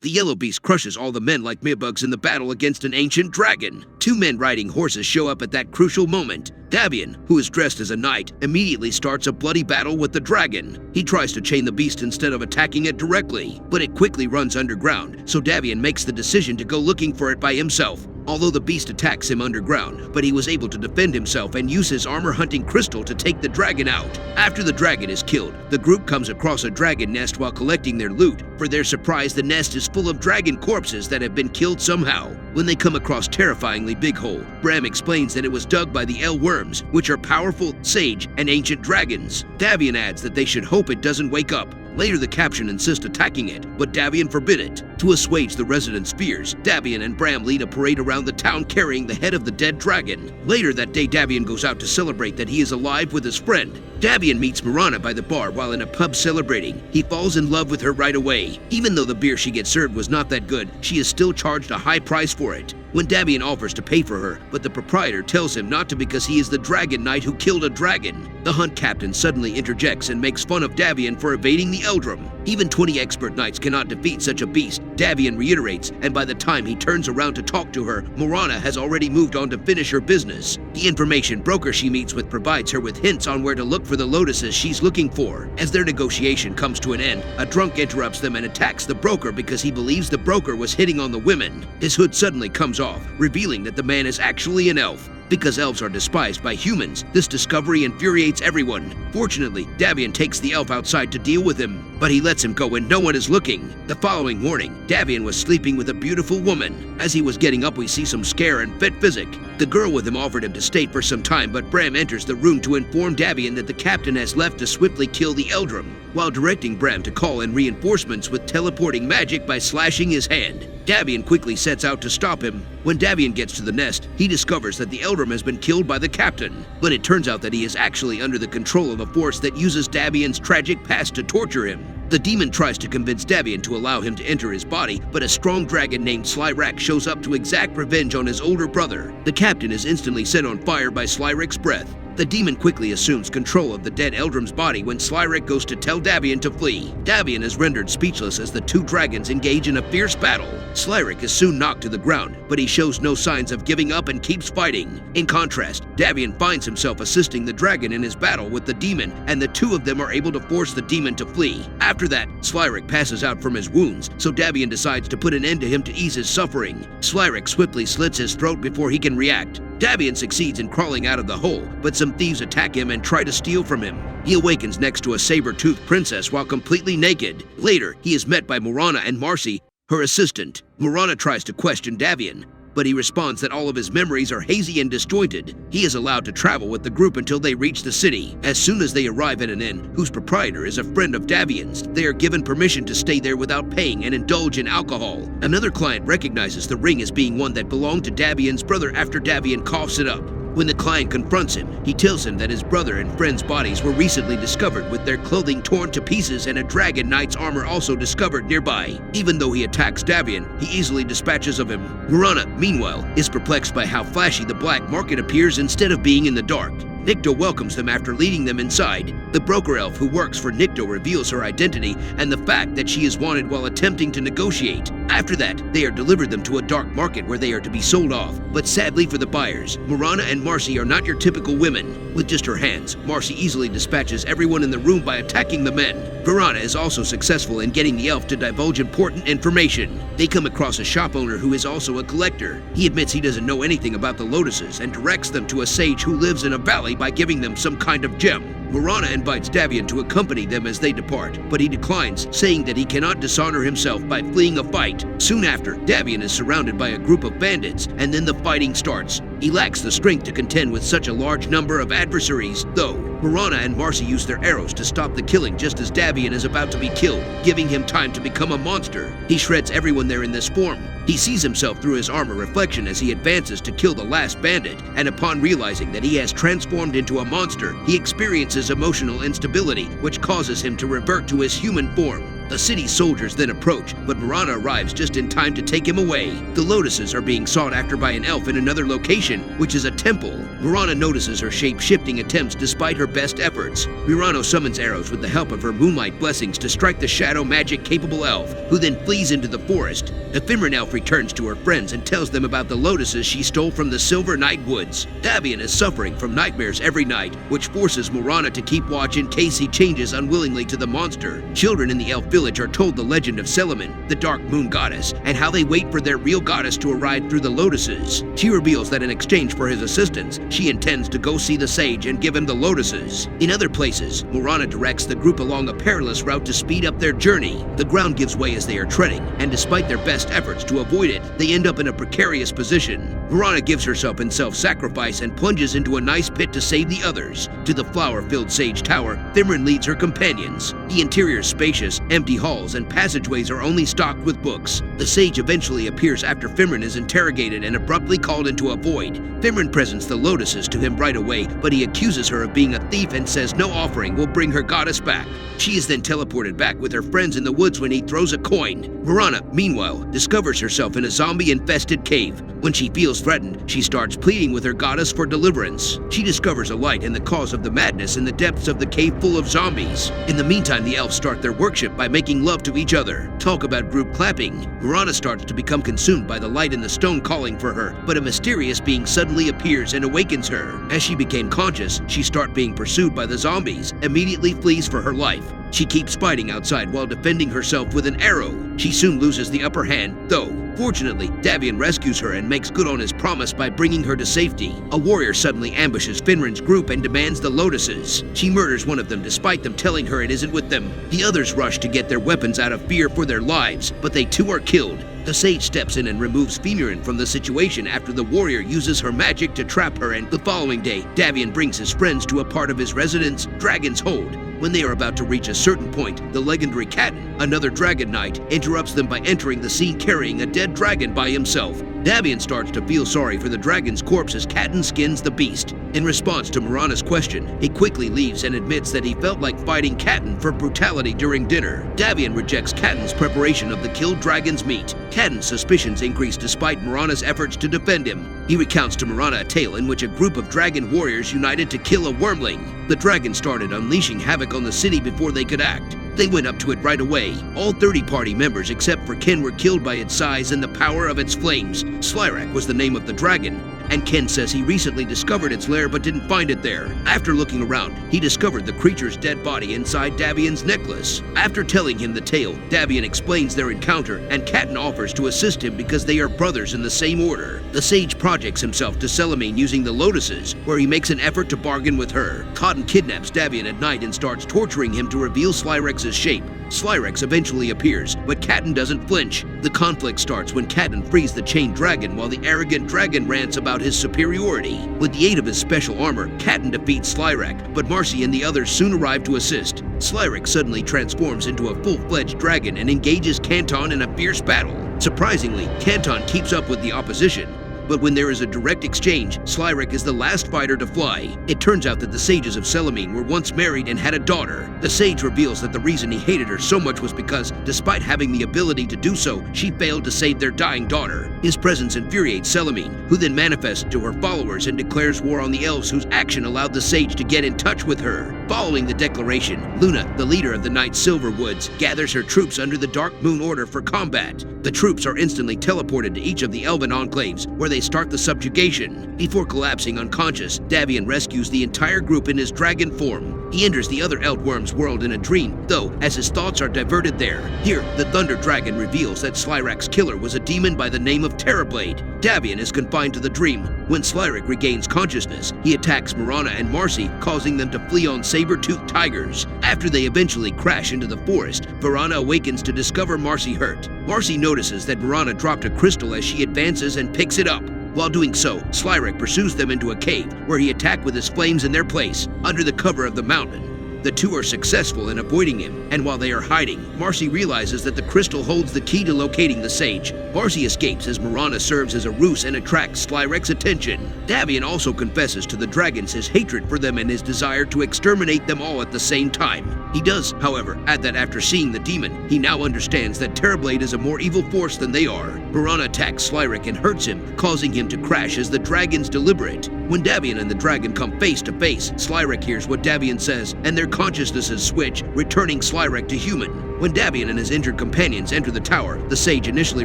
The yellow beast crushes all the men like meerbugs in the battle against an ancient dragon. Two men riding horses show up at that crucial moment. Davian, who is dressed as a knight, immediately starts a bloody battle with the dragon. He tries to chain the beast instead of attacking it directly, but it quickly runs underground, so Davian makes the decision to go looking for it by himself. Although the beast attacks him underground, but he was able to defend himself and use his armor-hunting crystal to take the dragon out. After the dragon is killed, the group comes across a dragon nest while collecting their loot. For their surprise, the nest is full of dragon corpses that have been killed somehow. When they come across terrifyingly big hole, Bram explains that it was dug by the worms, which are powerful, sage, and ancient dragons. Davian adds that they should hope it doesn't wake up. Later, the captain insists attacking it, but Davian forbid it. To assuage the residents' fears, Davian and Bram lead a parade around the town carrying the head of the dead dragon. Later that day, Davian goes out to celebrate that he is alive with his friend. Davian meets Morana by the bar while in a pub celebrating. He falls in love with her right away. Even though the beer she gets served was not that good, she is still charged a high price for it. When Davian offers to pay for her, but the proprietor tells him not to because he is the dragon knight who killed a dragon. The hunt captain suddenly interjects and makes fun of Davian for evading the Eldrum. Even 20 expert knights cannot defeat such a beast, Davian reiterates, and by the time he turns around to talk to her, Morana has already moved on to finish her business. The information broker she meets with provides her with hints on where to look for the lotuses she's looking for. As their negotiation comes to an end, a drunk interrupts them and attacks the broker because he believes the broker was hitting on the women. His hood suddenly comes off, revealing that the man is actually an elf. Because elves are despised by humans, this discovery infuriates everyone. Fortunately, Davian takes the elf outside to deal with him, but he lets him go when no one is looking. The following morning, Davian was sleeping with a beautiful woman. As he was getting up, we see some scare and fit physic. The girl with him offered him to stay for some time, but Bram enters the room to inform Davian that the captain has left to swiftly kill the Eldrum, while directing Bram to call in reinforcements with teleporting magic by slashing his hand. Davian quickly sets out to stop him. When Davian gets to the nest, he discovers that the Eldrum has been killed by the captain, but it turns out that he is actually under the control of a force that uses Davian's tragic past to torture him. The demon tries to convince Davian to allow him to enter his body, but a strong dragon named Slyrack shows up to exact revenge on his older brother. The captain is instantly set on fire by Slyrack's breath. The demon quickly assumes control of the dead Eldrum's body when Slyrack goes to tell Davian to flee. Davian is rendered speechless as the two dragons engage in a fierce battle. Slyrack is soon knocked to the ground, but he shows no signs of giving up and keeps fighting. In contrast, Davian finds himself assisting the dragon in his battle with the demon, and the two of them are able to force the demon to flee. After that, Slyrack passes out from his wounds, so Davian decides to put an end to him to ease his suffering. Slyrack swiftly slits his throat before he can react. Davian succeeds in crawling out of the hole, but some thieves attack him and try to steal from him. He awakens next to a saber-toothed princess while completely naked. Later, he is met by Morana and Marcy, her assistant. Morana tries to question Davian, but he responds that all of his memories are hazy and disjointed. He is allowed to travel with the group until they reach the city. As soon as they arrive at an inn, whose proprietor is a friend of Davian's, they are given permission to stay there without paying and indulge in alcohol. Another client recognizes the ring as being one that belonged to Davian's brother after Davian coughs it up. When the client confronts him, he tells him that his brother and friend's bodies were recently discovered with their clothing torn to pieces and a dragon knight's armor also discovered nearby. Even though he attacks Davian, he easily dispatches of him. Morana, meanwhile, is perplexed by how flashy the black market appears instead of being in the dark. Nikto welcomes them after leading them inside. The broker elf who works for Nikto reveals her identity and the fact that she is wanted while attempting to negotiate. After that, they are delivered them to a dark market where they are to be sold off. But sadly for the buyers, Morana and Marcy are not your typical women. With just her hands, Marcy easily dispatches everyone in the room by attacking the men. Morana is also successful in getting the elf to divulge important information. They come across a shop owner who is also a collector. He admits he doesn't know anything about the lotuses and directs them to a sage who lives in a valley by giving them some kind of gem. Morana invites Davian to accompany them as they depart, but he declines, saying that he cannot dishonor himself by fleeing a fight. Soon after, Davian is surrounded by a group of bandits, and then the fighting starts. He lacks the strength to contend with such a large number of adversaries, though. Morana and Marcy use their arrows to stop the killing just as Davian is about to be killed, giving him time to become a monster. He shreds everyone there in this form. He sees himself through his armor reflection as he advances to kill the last bandit, and upon realizing that he has transformed into a monster, he experiences emotional instability, which causes him to revert to his human form. The city's soldiers then approach, but Morana arrives just in time to take him away. The lotuses are being sought after by an elf in another location, which is a temple. Morana notices her shape-shifting attempts despite her best efforts. Morana summons arrows with the help of her moonlight blessings to strike the shadow magic-capable elf, who then flees into the forest. The Fimran elf returns to her friends and tells them about the lotuses she stole from the Silver Night Woods. Davian is suffering from nightmares every night, which forces Morana to keep watch in case he changes unwillingly to the monster. Children in the elf village are told the legend of Selamin, the dark moon goddess, and how they wait for their real goddess to arrive through the lotuses. She reveals that in exchange for his assistance, she intends to go see the sage and give him the lotuses. In other places, Morana directs the group along a perilous route to speed up their journey. The ground gives way as they are treading, and despite their best efforts to avoid it, they end up in a precarious position. Morana gives herself in self-sacrifice and plunges into a nice pit to save the others. To the flower-filled sage tower, Fimran leads her companions. The interior is spacious, empty halls and passageways are only stocked with books. The sage eventually appears after Fimran is interrogated and abruptly called into a void. Fimran presents the lotuses to him right away, but he accuses her of being a thief and says no offering will bring her goddess back. She is then teleported back with her friends in the woods when he throws a coin. Morana, meanwhile, discovers herself in a zombie-infested cave. When she feels threatened, she starts pleading with her goddess for deliverance. She discovers a light and the cause of the madness in the depths of the cave full of zombies. In the meantime, the elves start their worship by making love to each other. Talk about group clapping. Morana starts to become consumed by the light in the stone calling for her, but a mysterious being suddenly appears and awakens her. As she became conscious, she starts being pursued by the zombies, immediately flees for her life. She keeps fighting outside while defending herself with an arrow. She soon loses the upper hand, though. Fortunately, Davian rescues her and makes good on his promise by bringing her to safety. A warrior suddenly ambushes Finran's group and demands the lotuses. She murders one of them despite them telling her it isn't with them. The others rush to get their weapons out of fear for their lives, but they too are killed. The sage steps in and removes Finran from the situation after the warrior uses her magic to trap her, and the following day, Davian brings his friends to a part of his residence, Dragon's Hold. When they are about to reach a certain point, the legendary Canton, another dragon knight, interrupts them by entering the scene carrying a dead dragon by himself. Davian starts to feel sorry for the dragon's corpse as Canton skins the beast. In response to Morana's question, he quickly leaves and admits that he felt like fighting Canton for brutality during dinner. Davian rejects Canton's preparation of the killed dragon's meat. Canton's suspicions increase despite Morana's efforts to defend him. He recounts to Morana a tale in which a group of dragon warriors united to kill a wormling. The dragon started unleashing havoc on the city before they could act. They went up to it right away. All 30 party members except for Ken were killed by its size and the power of its flames. Slyrack was the name of the dragon, and Ken says he recently discovered its lair but didn't find it there. After looking around, he discovered the creature's dead body inside Davian's necklace. After telling him the tale, Davian explains their encounter, and Canton offers to assist him because they are brothers in the same order. The sage projects himself to Selamin using the lotuses, where he makes an effort to bargain with her. Canton kidnaps Davian at night and starts torturing him to reveal Slyrax's shape. Slyrax eventually appears, but Canton doesn't flinch. The conflict starts when Canton frees the chained dragon while the arrogant dragon rants about his superiority. With the aid of his special armor, Canton defeats Slyrack, but Marcy and the others soon arrive to assist. Slyrack suddenly transforms into a full-fledged dragon and engages Canton in a fierce battle. Surprisingly, Canton keeps up with the opposition. But when there is a direct exchange, Slyrack is the last fighter to fly. It turns out that the sages of Selamin were once married and had a daughter. The sage reveals that the reason he hated her so much was because, despite having the ability to do so, she failed to save their dying daughter. His presence infuriates Selamin, who then manifests to her followers and declares war on the elves whose action allowed the sage to get in touch with her. Following the declaration, Luna, the leader of the Night Silver Woods, gathers her troops under the Dark Moon Order for combat. The troops are instantly teleported to each of the elven enclaves, where they start the subjugation. Before collapsing unconscious, Davian rescues the entire group in his dragon form. He enters the other Elfworm's world in a dream, though, as his thoughts are diverted there. Here, the Thunder Dragon reveals that Slyrack's killer was a demon by the name of Terrorblade. Davian is confined to the dream. When Slyrack regains consciousness, he attacks Morana and Marcy, causing them to flee on saber-toothed tigers. After they eventually crash into the forest, Morana awakens to discover Marcy hurt. Marcy notices that Morana dropped a crystal as she advances and picks it up. While doing so, Slyrack pursues them into a cave, where he attacked with his flames in their place, under the cover of the mountain. The two are successful in avoiding him, and while they are hiding, Marcy realizes that the crystal holds the key to locating the sage. Marcy escapes as Morana serves as a ruse and attracts Slyrack's attention. Davian also confesses to the dragons his hatred for them and his desire to exterminate them all at the same time. He does, however, add that after seeing the demon, he now understands that Terrorblade is a more evil force than they are. Morana attacks Slyrack and hurts him, causing him to crash as the dragons deliberate. When Davian and the dragon come face to face, Slyrack hears what Davian says, and their consciousnesses switch, returning Slyrack to human. When Davian and his injured companions enter the tower, the sage initially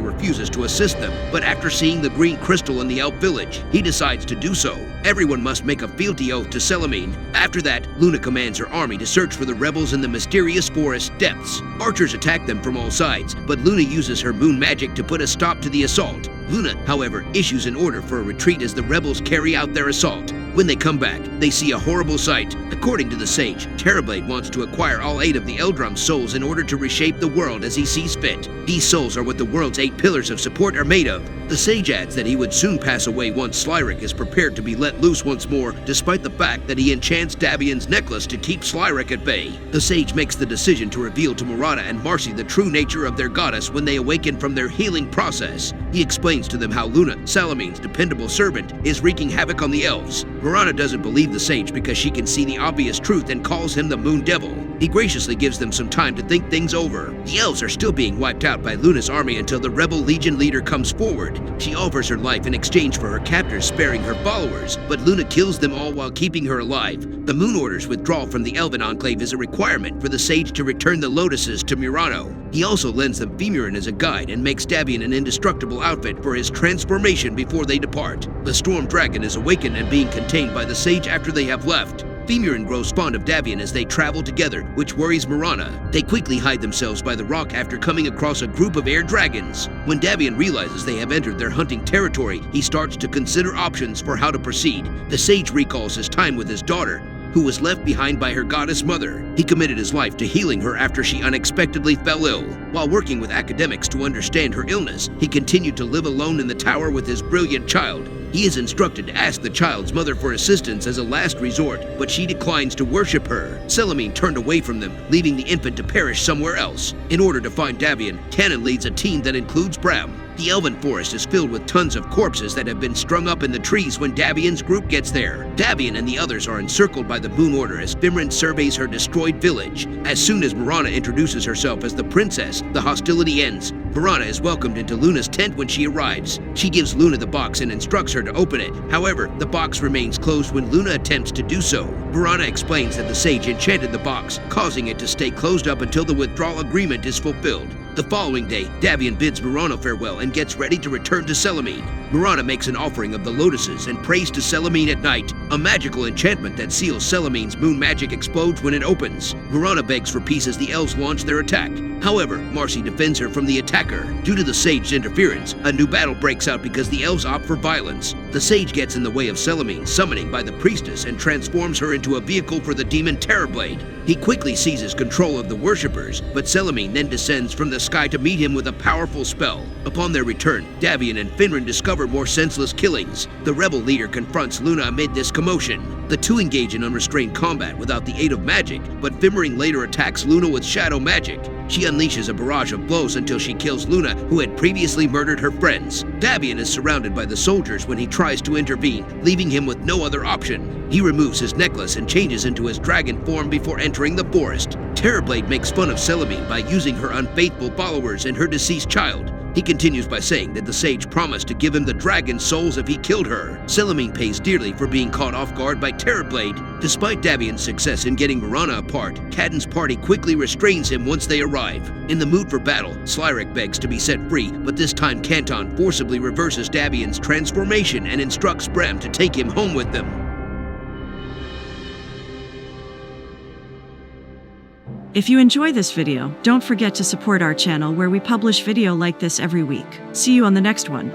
refuses to assist them, but after seeing the green crystal in the elf village, he decides to do so. Everyone must make a fealty oath to Selamine. After that, Luna commands her army to search for the rebels in the mysterious forest depths. Archers attack them from all sides, but Luna uses her moon magic to put a stop to the assault. Luna, however, issues an order for a retreat as the rebels carry out their assault. When they come back, they see a horrible sight. According to the sage, Terrorblade wants to acquire all 8 of the Eldrum's souls in order to reshape the world as he sees fit. These souls are what the world's 8 pillars of support are made of. The sage adds that he would soon pass away once Slyrack is prepared to be let loose once more, despite the fact that he enchants Davian's necklace to keep Slyrack at bay. The sage makes the decision to reveal to Morana and Marcy the true nature of their goddess when they awaken from their healing process. He explains to them how Luna, Salamine's dependable servant, is wreaking havoc on the elves. Morana doesn't believe the sage because she can see the obvious truth and calls him the Moon Devil. He graciously gives them some time to think things over. The elves are still being wiped out by Luna's army until the rebel legion leader comes forward. She offers her life in exchange for her captors sparing her followers, but Luna kills them all while keeping her alive. The Moon Order's withdrawal from the Elven Enclave is a requirement for the sage to return the lotuses to Murano. He also lends them Femurin as a guide and makes Davian an indestructible outfit for his transformation before they depart. The Storm Dragon is awakened and being contained by the sage after they have left. Femurin grows fond of Davian as they travel together, which worries Morana. They quickly hide themselves by the rock after coming across a group of air dragons. When Davian realizes they have entered their hunting territory, he starts to consider options for how to proceed. The sage recalls his time with his daughter, who was left behind by her goddess mother. He committed his life to healing her after she unexpectedly fell ill. While working with academics to understand her illness, he continued to live alone in the tower with his brilliant child. He is instructed to ask the child's mother for assistance as a last resort, but she declines to worship her. Selamine turned away from them, leaving the infant to perish somewhere else. In order to find Davian, Canton leads a team that includes Bram. The elven forest is filled with tons of corpses that have been strung up in the trees when Davian's group gets there. Davian and the others are encircled by the Moon Order as Femurin surveys her destroyed village. As soon as Morana introduces herself as the princess, the hostility ends. Morana is welcomed into Luna's tent when she arrives. She gives Luna the box and instructs her to open it. However, the box remains closed when Luna attempts to do so. Morana explains that the sage enchanted the box, causing it to stay closed up until the withdrawal agreement is fulfilled. The following day, Davian bids Morana farewell and gets ready to return to Selamine. Morana makes an offering of the lotuses and prays to Selamine at night. A magical enchantment that seals Selamine's moon magic explodes when it opens. Morana begs for peace as the elves launch their attack. However, Marcy defends her from the attacker. Due to the sage's interference, a new battle breaks out because the elves opt for violence. The sage gets in the way of Selamine's summoning by the priestess and transforms her into a vehicle for the demon Terrorblade. He quickly seizes control of the worshippers, but Selamine then descends from the sky to meet him with a powerful spell. Upon their return, Davian and Femurin discover more senseless killings. The rebel leader confronts Luna amid this commotion. The two engage in unrestrained combat without the aid of magic, but Femurin later attacks Luna with shadow magic. She unleashes a barrage of blows until she kills Luna, who had previously murdered her friends. Davian is surrounded by the soldiers when he tries to intervene, leaving him with no other option. He removes his necklace and changes into his dragon form before entering the forest. Terrorblade makes fun of Selamine by using her unfaithful followers and her deceased child. He continues by saying that the sage promised to give him the dragon souls if he killed her. Selamine pays dearly for being caught off guard by Terrorblade. Despite Davian's success in getting Morana apart, Canton's party quickly restrains him once they arrive. In the mood for battle, Slyrack begs to be set free, but this time Canton forcibly reverses Davian's transformation and instructs Bram to take him home with them. If you enjoy this video, don't forget to support our channel where we publish video like this every week. See you on the next one.